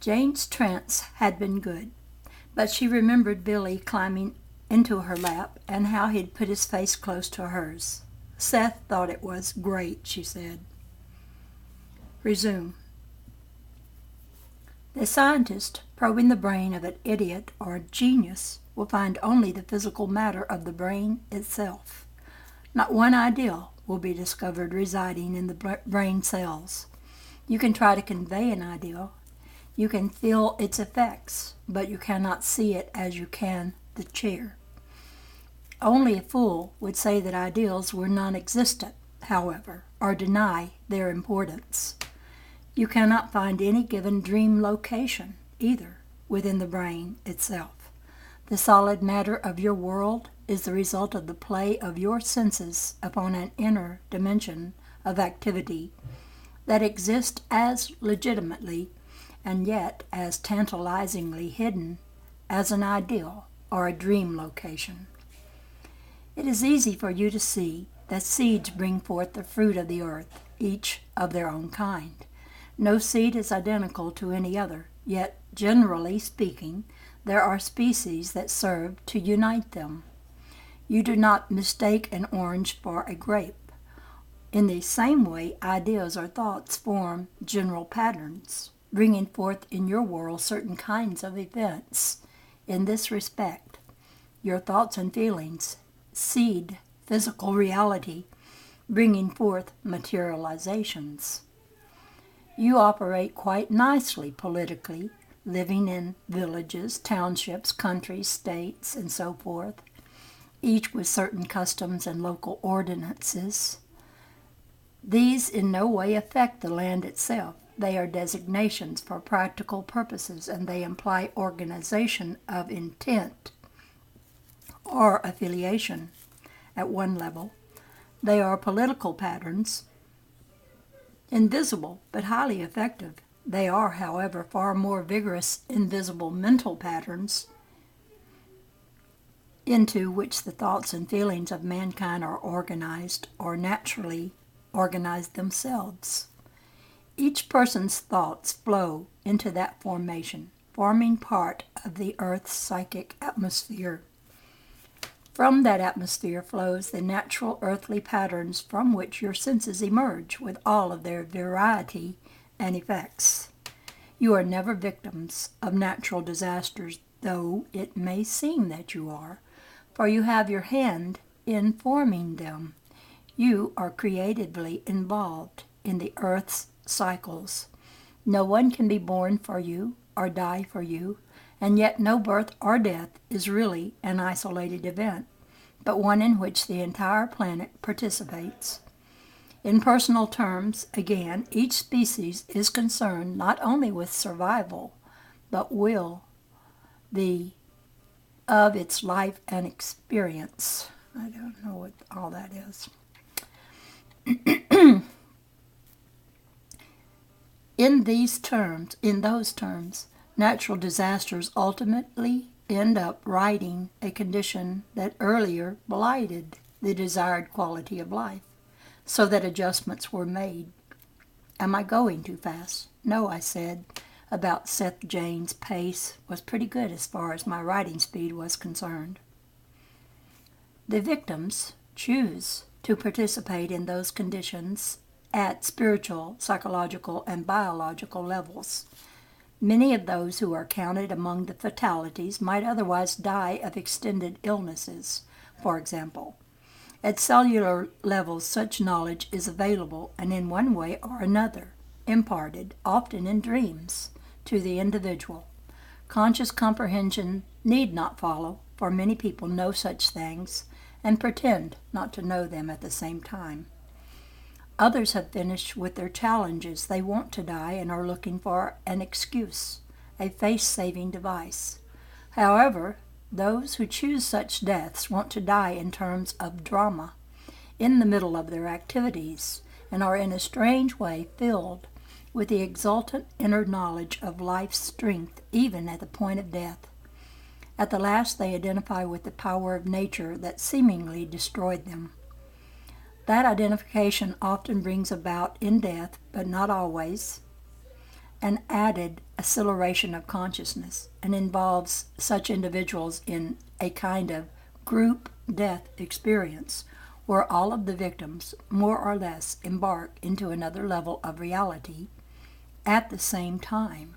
Jane's trance had been good, but she remembered Billy climbing into her lap and how he'd put his face close to hers. Seth thought it was great, she said. Resume. The scientist probing the brain of an idiot or a genius will find only the physical matter of the brain itself. Not one idea will be discovered residing in the brain cells. You can try to convey an idea. You can feel its effects, but you cannot see it as you can the chair. Only a fool would say that ideals were non-existent, however, or deny their importance. You cannot find any given dream location, either, within the brain itself. The solid matter of your world is the result of the play of your senses upon an inner dimension of activity that exists as legitimately and yet as tantalizingly hidden as an ideal or a dream location. It is easy for you to see that seeds bring forth the fruit of the earth, each of their own kind. No seed is identical to any other, yet, generally speaking, there are species that serve to unite them. You do not mistake an orange for a grape. In the same way, ideas or thoughts form general patterns, bringing forth in your world certain kinds of events. In this respect, your thoughts and feelings seed physical reality, bringing forth materializations. You operate quite nicely politically, living in villages, townships, countries, states, and so forth, each with certain customs and local ordinances. These in no way affect the land itself. They are designations for practical purposes, and they imply organization of intent or affiliation at one level. They are political patterns, invisible but highly effective. They are, however, far more vigorous, invisible mental patterns into which the thoughts and feelings of mankind are organized or naturally organize themselves. Each person's thoughts flow into that formation, forming part of the Earth's psychic atmosphere. From that atmosphere flows the natural earthly patterns from which your senses emerge with all of their variety and effects. You are never victims of natural disasters, though it may seem that you are, for you have your hand in forming them. You are creatively involved in the earth's cycles. No one can be born for you or die for you, and yet no birth or death is really an isolated event, but one in which the entire planet participates. In personal terms, again, each species is concerned not only with survival, but of its life and experience. I don't know what all that is. In those terms, natural disasters ultimately end up righting a condition that earlier blighted the desired quality of life, so that adjustments were made. Am I going too fast? No, I said. About Seth Jane's pace was pretty good as far as my writing speed was concerned. The victims choose to participate in those conditions at spiritual, psychological, and biological levels. Many of those who are counted among the fatalities might otherwise die of extended illnesses, for example. At cellular levels, such knowledge is available and in one way or another imparted, often in dreams, to the individual. Conscious comprehension need not follow, for many people know such things and pretend not to know them at the same time. Others have finished with their challenges. They want to die and are looking for an excuse, a face-saving device. However, those who choose such deaths want to die in terms of drama, in the middle of their activities, and are in a strange way filled with the exultant inner knowledge of life's strength even at the point of death. At the last they identify with the power of nature that seemingly destroyed them. That identification often brings about in death, but not always, an added acceleration of consciousness and involves such individuals in a kind of group death experience where all of the victims more or less embark into another level of reality at the same time.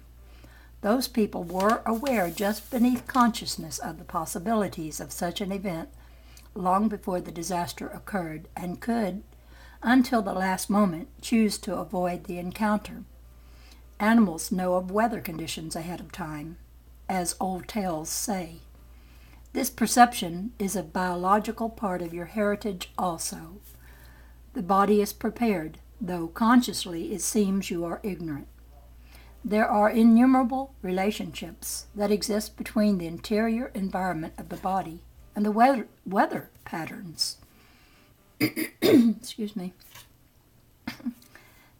Those people were aware just beneath consciousness of the possibilities of such an event long before the disaster occurred and could, until the last moment, choose to avoid the encounter. Animals know of weather conditions ahead of time, as old tales say. This perception is a biological part of your heritage also. The body is prepared, though consciously it seems you are ignorant. There are innumerable relationships that exist between the interior environment of the body and the weather patterns. Excuse me.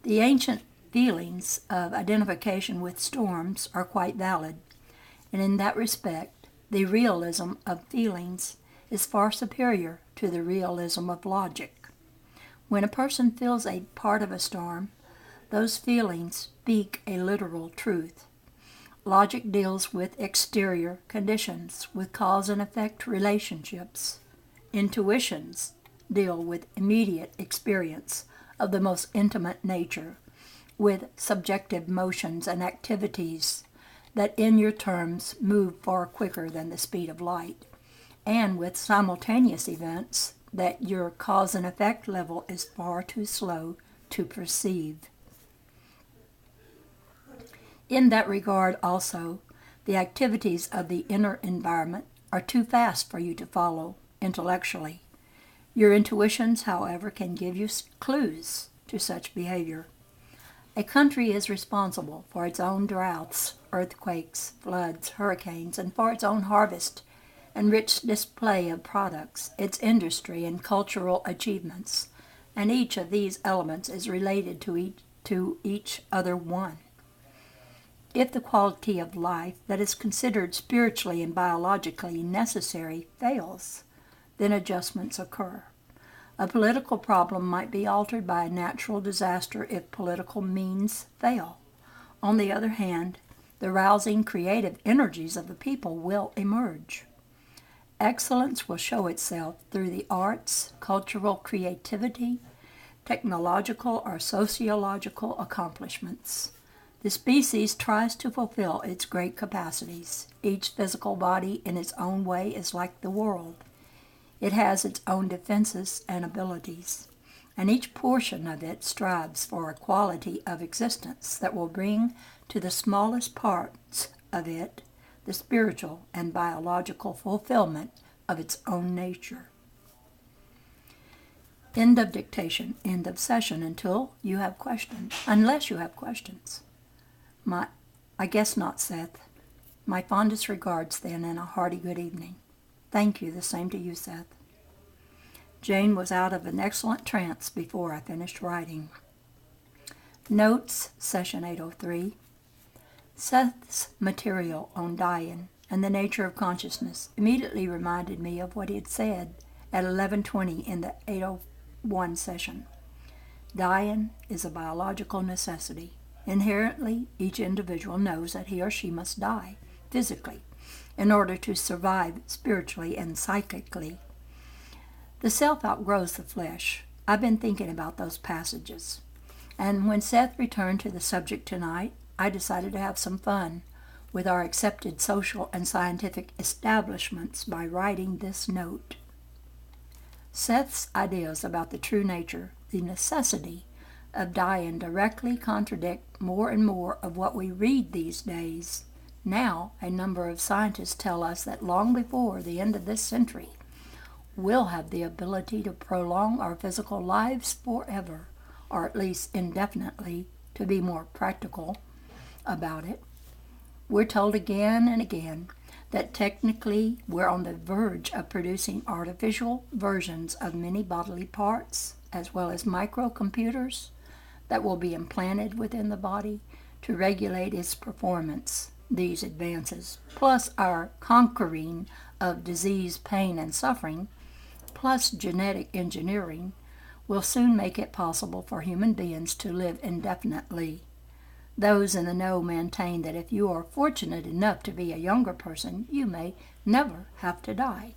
The ancient feelings of identification with storms are quite valid, and in that respect, the realism of feelings is far superior to the realism of logic. When a person feels a part of a storm, those feelings speak a literal truth. Logic deals with exterior conditions, with cause and effect relationships. Intuitions deal with immediate experience of the most intimate nature, with subjective motions and activities that in your terms move far quicker than the speed of light, and with simultaneous events that your cause and effect level is far too slow to perceive. In that regard also, the activities of the inner environment are too fast for you to follow intellectually. Your intuitions, however, can give you clues to such behavior. A country is responsible for its own droughts, earthquakes, floods, hurricanes, and for its own harvest and rich display of products, its industry and cultural achievements, and each of these elements is related to each other one. If the quality of life that is considered spiritually and biologically necessary fails, then adjustments occur. A political problem might be altered by a natural disaster if political means fail. On the other hand, the rousing creative energies of the people will emerge. Excellence will show itself through the arts, cultural creativity, technological or sociological accomplishments. The species tries to fulfill its great capacities. Each physical body in its own way is like the world. It has its own defenses and abilities, and each portion of it strives for a quality of existence that will bring to the smallest parts of it the spiritual and biological fulfillment of its own nature. End of dictation, end of session, unless you have questions. I guess not, Seth. My fondest regards then, and a hearty good evening. Thank you, the same to you, Seth. Jane was out of an excellent trance before I finished writing. Notes, session 803. Seth's material on dying and the nature of consciousness immediately reminded me of what he had said at 11:20 in the 801 session. Dying is a biological necessity. Inherently, each individual knows that he or she must die, physically, in order to survive spiritually and psychically. The self outgrows the flesh. I've been thinking about those passages. And when Seth returned to the subject tonight, I decided to have some fun with our accepted social and scientific establishments by writing this note. Seth's ideas about the true nature, the necessity of dying directly contradict more and more of what we read these days. Now, a number of scientists tell us that long before the end of this century, we'll have the ability to prolong our physical lives forever, or at least indefinitely, to be more practical about it. We're told again and again that technically we're on the verge of producing artificial versions of many bodily parts, as well as microcomputers that will be implanted within the body to regulate its performance. These advances, plus our conquering of disease, pain, and suffering, plus genetic engineering, will soon make it possible for human beings to live indefinitely. Those in the know maintain that if you are fortunate enough to be a younger person, you may never have to die.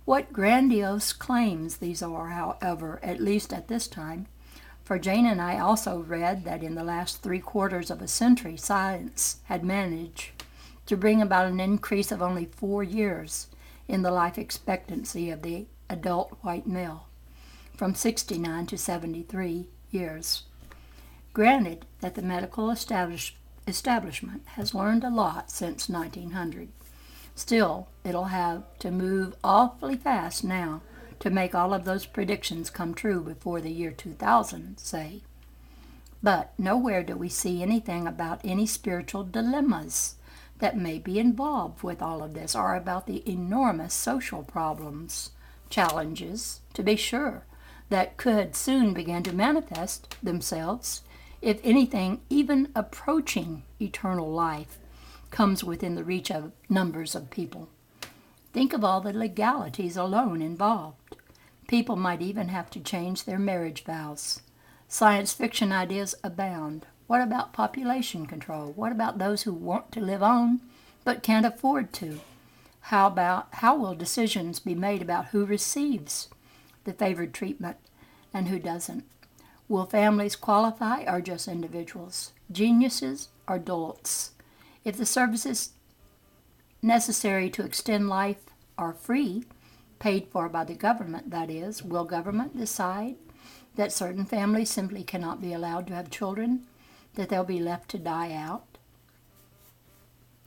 What grandiose claims these are, however, at least at this time, for Jane and I also read that in the last 3/4 of a century, science had managed to bring about an increase of only 4 years in the life expectancy of the adult white male, from 69 to 73 years. Granted that the medical establishment has learned a lot since 1900. Still, it'll have to move awfully fast now to make all of those predictions come true before the year 2000, say. But nowhere do we see anything about any spiritual dilemmas that may be involved with all of this, or about the enormous social problems, challenges, to be sure, that could soon begin to manifest themselves if anything even approaching eternal life comes within the reach of numbers of people. Think of all the legalities alone involved. People might even have to change their marriage vows. Science fiction ideas abound. What about population control? What about those who want to live on but can't afford to? How will decisions be made about who receives the favored treatment and who doesn't? Will families qualify or just individuals? Geniuses or dolts? If the services necessary to extend life are free, paid for by the government, that is, will government decide that certain families simply cannot be allowed to have children, that they'll be left to die out?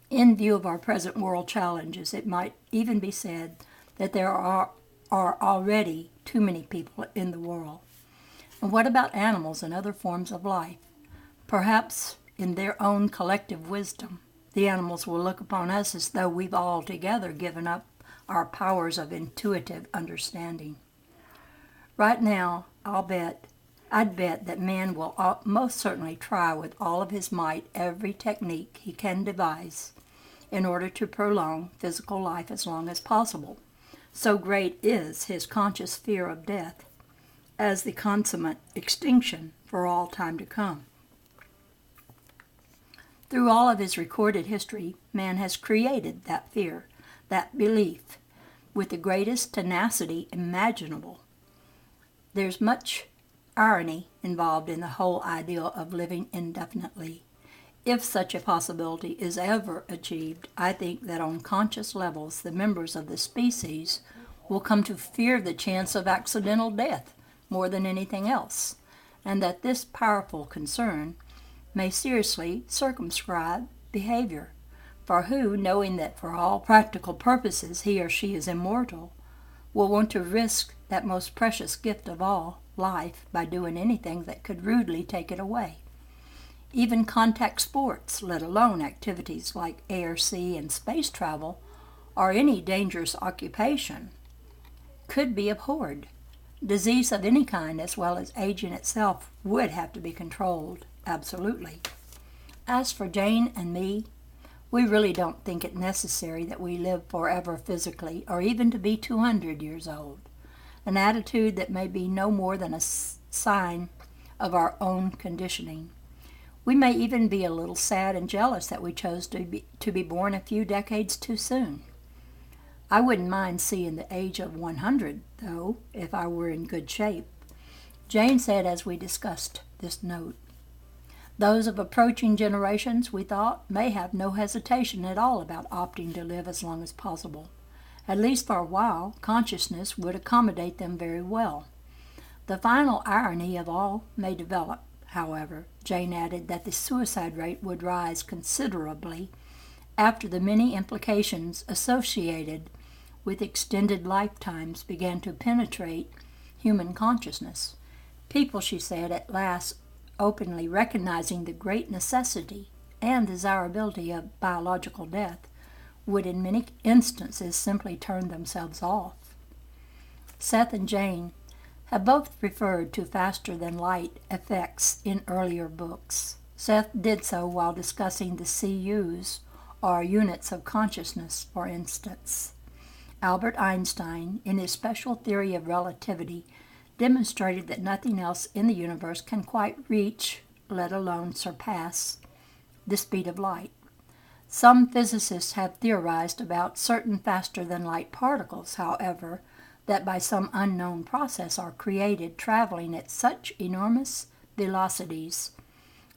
In view of our present world challenges, it might even be said that there are already too many people in the world. And what about animals and other forms of life? Perhaps in their own collective wisdom, the animals will look upon us as though we've all together given up our powers of intuitive understanding. Right now, I'd bet that man will most certainly try with all of his might every technique he can devise in order to prolong physical life as long as possible. So great is his conscious fear of death as the consummate extinction for all time to come. Through all of his recorded history, man has created that fear, that belief, with the greatest tenacity imaginable. There's much irony involved in the whole idea of living indefinitely. If such a possibility is ever achieved, I think that on conscious levels the members of the species will come to fear the chance of accidental death more than anything else, and that this powerful concern may seriously circumscribe behavior. For who, knowing that for all practical purposes he or she is immortal, will want to risk that most precious gift of all, life, by doing anything that could rudely take it away? Even contact sports, let alone activities like air, sea, and space travel, or any dangerous occupation, could be abhorred. Disease of any kind, as well as aging itself, would have to be controlled, absolutely. As for Jane and me, we really don't think it necessary that we live forever physically, or even to be 200 years old, an attitude that may be no more than a sign of our own conditioning. We may even be a little sad and jealous that we chose to be born a few decades too soon. I wouldn't mind seeing the age of 100, though, if I were in good shape. Jane said as we discussed this note, those of approaching generations, we thought, may have no hesitation at all about opting to live as long as possible. At least for a while, consciousness would accommodate them very well. The final irony of all may develop, however. Jane added that the suicide rate would rise considerably after the many implications associated with extended lifetimes began to penetrate human consciousness. People, she said, at last openly recognizing the great necessity and desirability of biological death, would in many instances simply turn themselves off. Seth and Jane have both referred to faster-than-light effects in earlier books. Seth did so while discussing the CUs, or units of consciousness, for instance. Albert Einstein, in his special theory of relativity, demonstrated that nothing else in the universe can quite reach let alone surpass, the speed of light. Some physicists have theorized about certain faster-than-light particles, however, that by some unknown process are created traveling at such enormous velocities.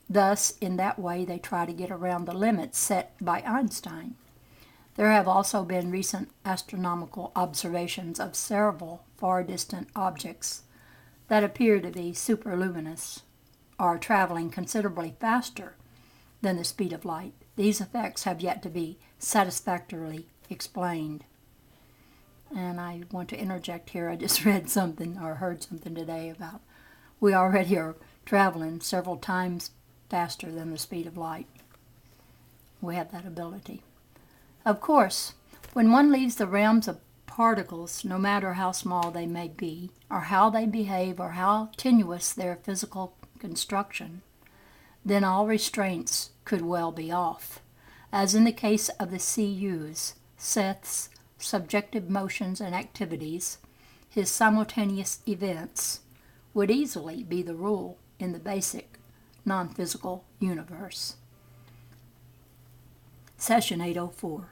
Thus, in that way, they try to get around the limits set by Einstein. There have also been recent astronomical observations of several far-distant objects that appear to be superluminous, or traveling considerably faster than the speed of light. These effects have yet to be satisfactorily explained. And I want to interject here, I just read something or heard something today about we already are traveling several times faster than the speed of light. We have that ability. Of course, when one leaves the realms of particles, no matter how small they may be, or how they behave, or how tenuous their physical construction, then all restraints could well be off. As in the case of the CUs, Seth's subjective motions and activities, his simultaneous events, would easily be the rule in the basic non-physical universe. Session 804.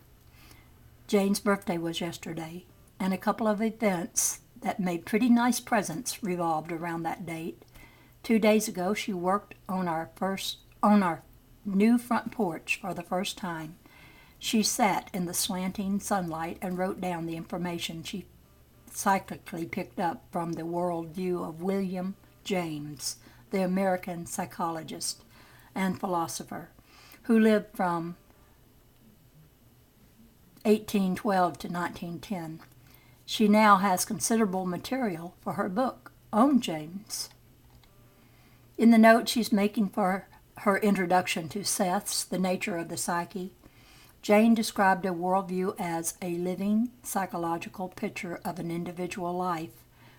Jane's birthday was yesterday, and a couple of events that made pretty nice presents revolved around that date. 2 days ago, she worked on our new front porch for the first time. She sat in the slanting sunlight and wrote down the information she cyclically picked up from the world view of William James, the American psychologist and philosopher, who lived from 1812 to 1910. She now has considerable material for her book on James. In the note she's making for her introduction to Seth's The Nature of the Psyche, Jane described a worldview as a living psychological picture of an individual life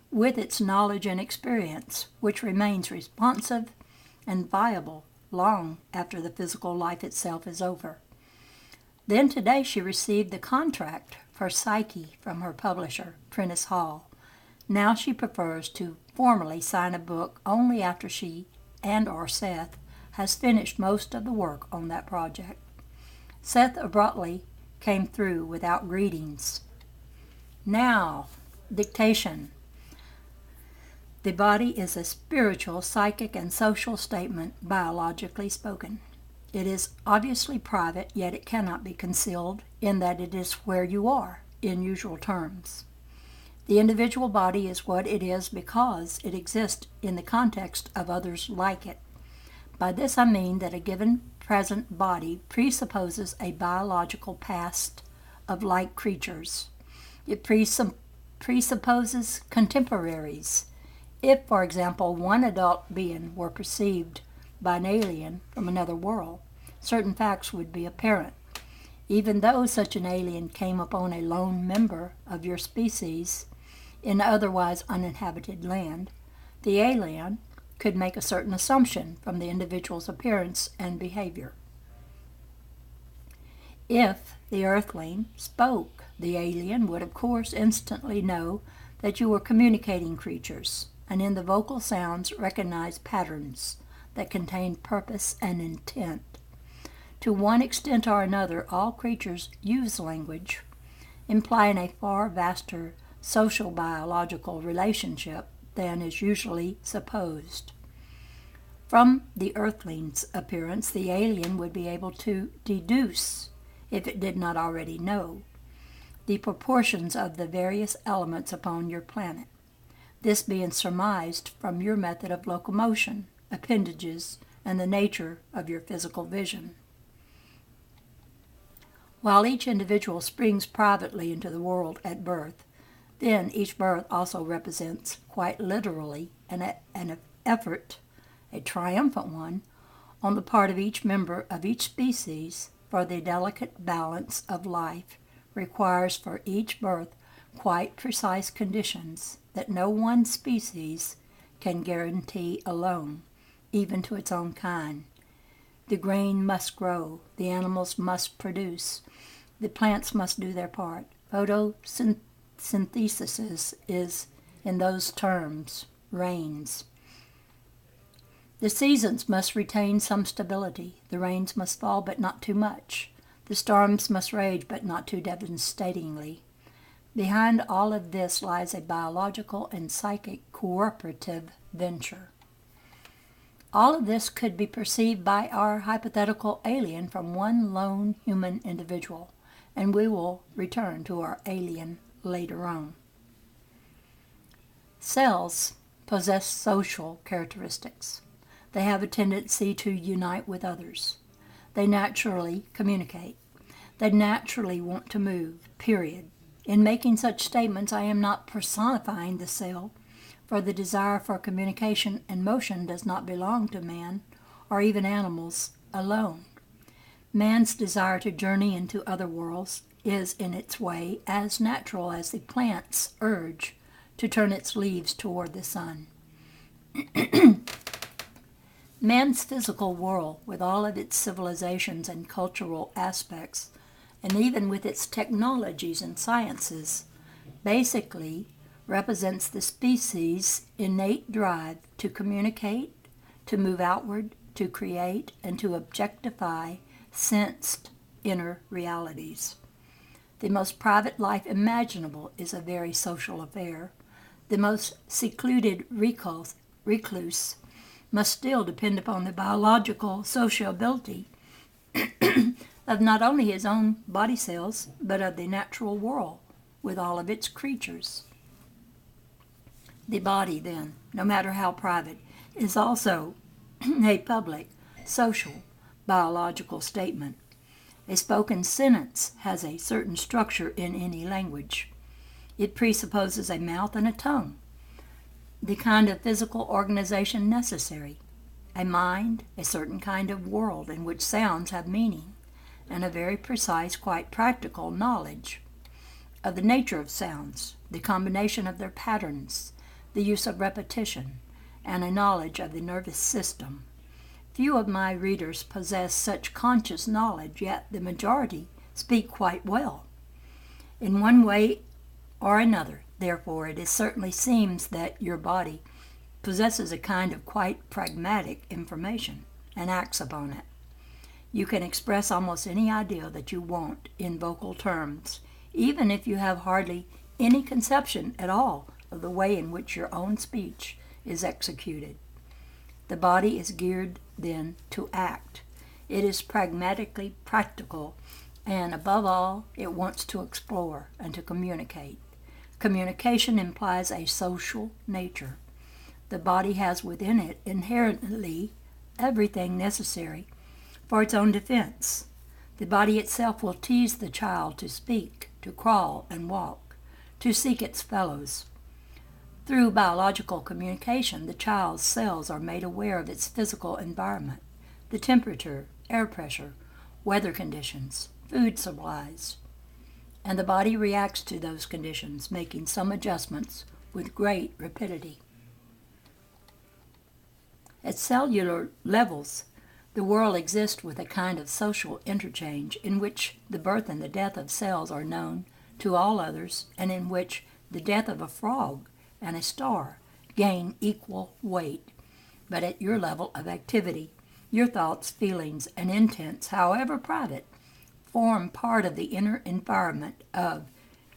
with its knowledge and experience, which remains responsive and viable long after the physical life itself is over. Then today she received the contract for Psyche from her publisher, Prentice Hall. Now she prefers to formally sign a book only after she and or Seth has finished most of the work on that project. Seth abruptly came through without greetings. Now, dictation. The body is a spiritual, psychic, and social statement, biologically spoken. It is obviously private, yet it cannot be concealed, in that it is where you are, in usual terms. The individual body is what it is because it exists in the context of others like it. By this I mean that a given present body presupposes a biological past of like creatures. It presupposes contemporaries. If, for example, one adult being were perceived by an alien from another world, certain facts would be apparent. Even though such an alien came upon a lone member of your species in otherwise uninhabited land, the alien could make a certain assumption from the individual's appearance and behavior. If the earthling spoke, the alien would of course instantly know that you were communicating creatures, and in the vocal sounds recognize patterns that contain purpose and intent. To one extent or another, all creatures use language, implying a far vaster social biological relationship than is usually supposed. From the earthling's appearance, the alien would be able to deduce, if it did not already know, the proportions of the various elements upon your planet, this being surmised from your method of locomotion, appendages, and the nature of your physical vision. While each individual springs privately into the world at birth, then each birth also represents, quite literally, an effort, a triumphant one, on the part of each member of each species, for the delicate balance of life requires for each birth quite precise conditions that no one species can guarantee alone, even to its own kind. The grain must grow, the animals must produce, the plants must do their part. Photosynthesis is, in those terms, reigns. The seasons must retain some stability. The rains must fall, but not too much. The storms must rage, but not too devastatingly. Behind all of this lies a biological and psychic cooperative venture. All of this could be perceived by our hypothetical alien from one lone human individual, and we will return to our alien later on. Cells possess social characteristics. They have a tendency to unite with others. They naturally communicate. They naturally want to move, period. In making such statements, I am not personifying the cell, for the desire for communication and motion does not belong to man or even animals alone. Man's desire to journey into other worlds is in its way as natural as the plant's urge to turn its leaves toward the sun. Man's physical world, with all of its civilizations and cultural aspects, and even with its technologies and sciences, basically represents the species' innate drive to communicate, to move outward, to create, and to objectify sensed inner realities. The most private life imaginable is a very social affair. The most secluded recluse must still depend upon the biological sociability of not only his own body cells, but of the natural world with all of its creatures. The body, then, no matter how private, is also a public, social, biological statement. A spoken sentence has a certain structure in any language. It presupposes a mouth and a tongue, the kind of physical organization necessary, a mind, a certain kind of world in which sounds have meaning, and a very precise, quite practical knowledge of the nature of sounds, the combination of their patterns, the use of repetition, and a knowledge of the nervous system. Few of my readers possess such conscious knowledge, yet the majority speak quite well. In one way or another, therefore, it certainly seems that your body possesses a kind of quite pragmatic information and acts upon it. You can express almost any idea that you want in vocal terms, even if you have hardly any conception at all of the way in which your own speech is executed. The body is geared, then, to act. It is pragmatically practical, and above all, it wants to explore and to communicate. Communication implies a social nature. The body has within it inherently everything necessary for its own defense. The body itself will tease the child to speak, to crawl and walk, to seek its fellows. Through biological communication, the child's cells are made aware of its physical environment, the temperature, air pressure, weather conditions, food supplies, and the body reacts to those conditions, making some adjustments with great rapidity. At cellular levels, the world exists with a kind of social interchange in which the birth and the death of cells are known to all others, and in which the death of a frog and a star gain equal weight. But at your level of activity, your thoughts, feelings, and intents, however private, form part of the inner environment of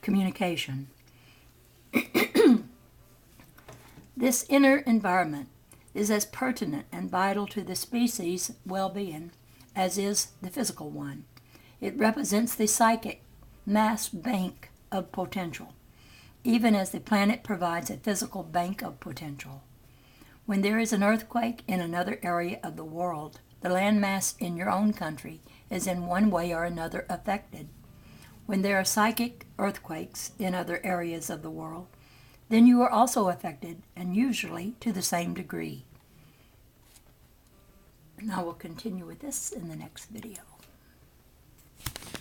communication. This inner environment is as pertinent and vital to the species' well-being as is the physical one. It represents the psychic mass bank of potential, even as the planet provides a physical bank of potential. When there is an earthquake in another area of the world, the landmass in your own country is in one way or another affected. When there are psychic earthquakes in other areas of the world, then you are also affected, and usually to the same degree. And I will continue with this in the next video.